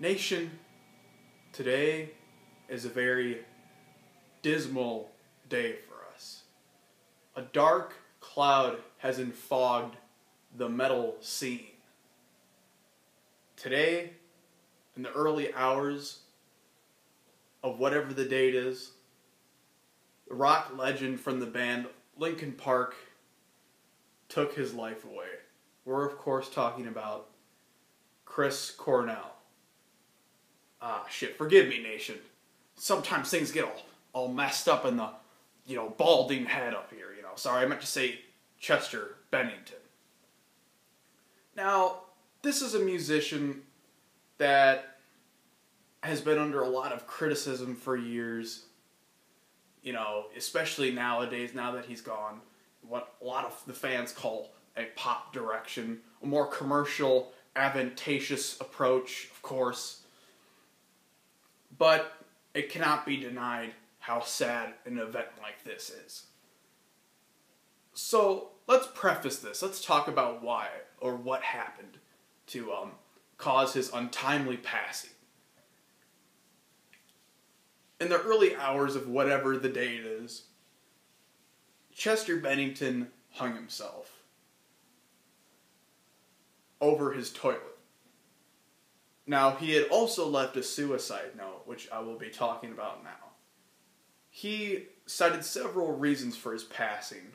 Nation, today is a very dismal day for us. A dark cloud has enfogged the metal scene. Today, in the early hours of whatever the date is, the rock legend from the band Linkin Park took his life away. We're of course talking about Chris Cornell. Forgive me, nation. Sometimes things get all messed up in the, balding head up here, Sorry, I meant to say Chester Bennington. Now, this is a musician that has been under a lot of criticism for years, especially nowadays, now that he's gone. What a lot of the fans call a pop direction, a more commercial, advantageous approach, of course. But it cannot be denied how sad an event like this is. So let's preface this. Let's talk about why or what happened to cause his untimely passing. In the early hours of whatever the date is, Chester Bennington hung himself over his toilet. Now, he had also left a suicide note, which I will be talking about now. He cited several reasons for his passing.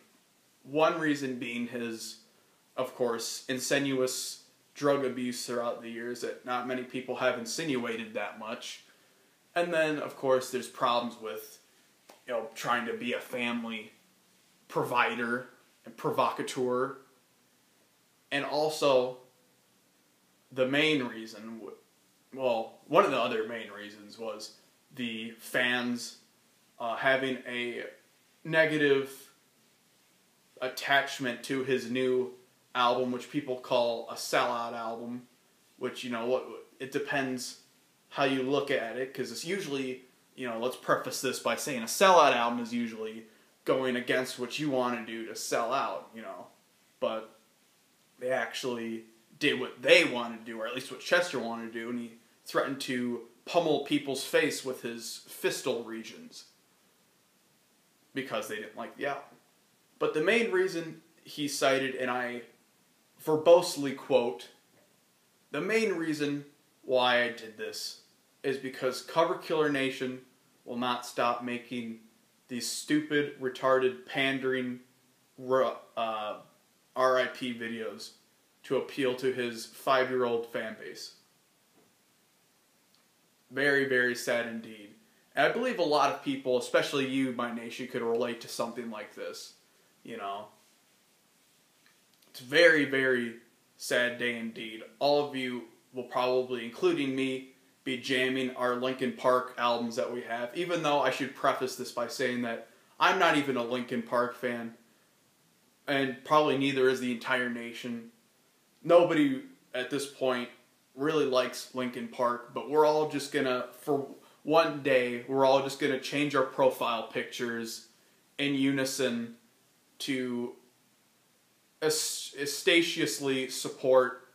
One reason being his, of course, insinuous drug abuse throughout the years that not many people have insinuated that much. And then, of course, there's problems with, trying to be a family provider and provocateur. And also, the main reason, one of the other main reasons was the fans having a negative attachment to his new album, which people call a sellout album, which, it depends how you look at it, because it's usually, let's preface this by saying a sellout album is usually going against what you want to do to sell out, but they actually did what they wanted to do, or at least what Chester wanted to do, and he threatened to pummel people's face with his fistal regions because they didn't like the album. But the main reason he cited, and I verbosely quote, the main reason why I did this is because Cover Killer Nation will not stop making these stupid, retarded, pandering R.I.P. videos to appeal to his 5-year-old fan base. Very, very sad indeed. And I believe a lot of people, especially you, my nation, could relate to something like this. It's a very, very sad day indeed. All of you will probably, including me, be jamming our Linkin Park albums that we have, even though I should preface this by saying that I'm not even a Linkin Park fan, and probably neither is the entire nation. Nobody at this point really likes Linkin Park, but we're all just gonna, for one day, we're all just gonna change our profile pictures in unison to assiduously support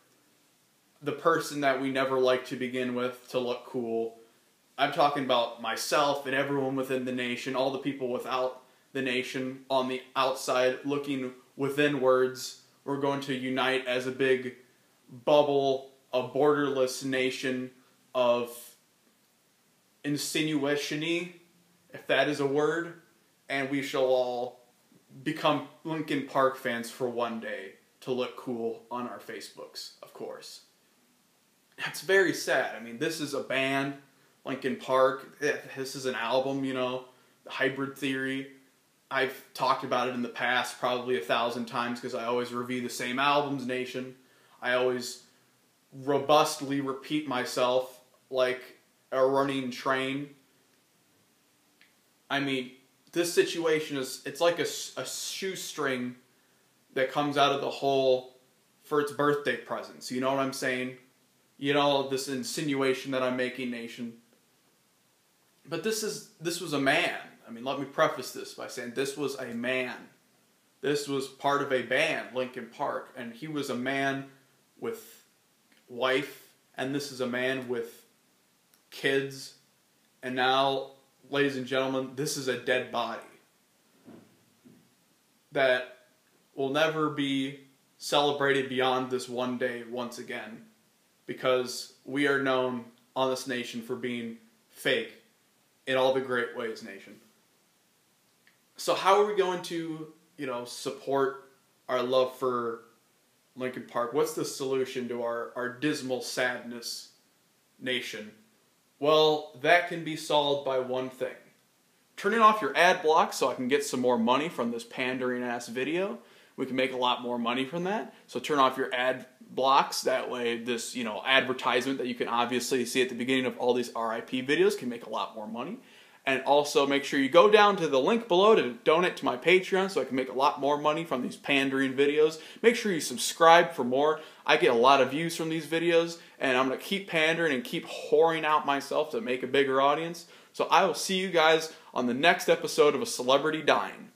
the person that we never liked to begin with to look cool. I'm talking about myself and everyone within the nation, all the people without the nation on the outside looking withinwards. We're going to unite as a big bubble, a borderless nation of insinuation-y, if that is a word, and we shall all become Linkin Park fans for one day to look cool on our Facebooks, of course. That's very sad. I mean, this is a band, Linkin Park. This is an album, The Hybrid Theory. I've talked about it in the past probably 1,000 times because I always review the same albums, nation. I always robustly repeat myself like a running train. I mean, this situation it's like a shoestring that comes out of the hole for its birthday presents. You know what I'm saying? This insinuation that I'm making, nation. But this was a man. I mean, let me preface this by saying this was a man. This was part of a band, Linkin Park, and he was a man with wife, and this is a man with kids, and now, ladies and gentlemen, this is a dead body that will never be celebrated beyond this one day once again, because we are known on this nation for being fake in all the great ways, nation. So how are we going to, support our love for Linkin Park? What's the solution to our dismal sadness, nation? Well, that can be solved by one thing. Turning off your ad block so I can get some more money from this pandering ass video. We can make a lot more money from that. So turn off your ad blocks. That way this, advertisement that you can obviously see at the beginning of all these R.I.P videos can make a lot more money. And also make sure you go down to the link below to donate to my Patreon so I can make a lot more money from these pandering videos. Make sure you subscribe for more. I get a lot of views from these videos, and I'm going to keep pandering and keep whoring out myself to make a bigger audience. So I will see you guys on the next episode of A Celebrity Dying.